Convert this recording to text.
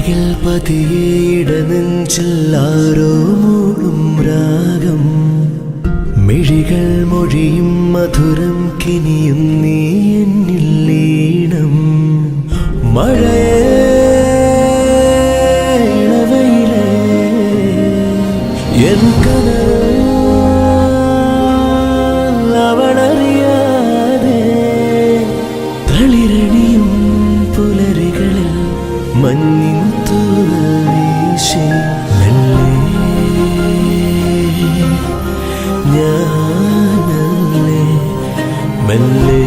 അരികിൽ പതിയേട നെഞ്ചിൽ ആരോ മൂളും രാഗം മിഴികൾ മൊഴിയും മധുരം കിനിയും നീ എന്നിൽ ലീനം മഴയേ ഇളവയിലേ എൻ കനവിൽ അവളറിയാതെ തളിരണിയും പുലരികളിൽ മഞ്ഞിൻ തൂവൽ വീശി മെല്ലെ ഞാനല്ലേ മെല്ലെ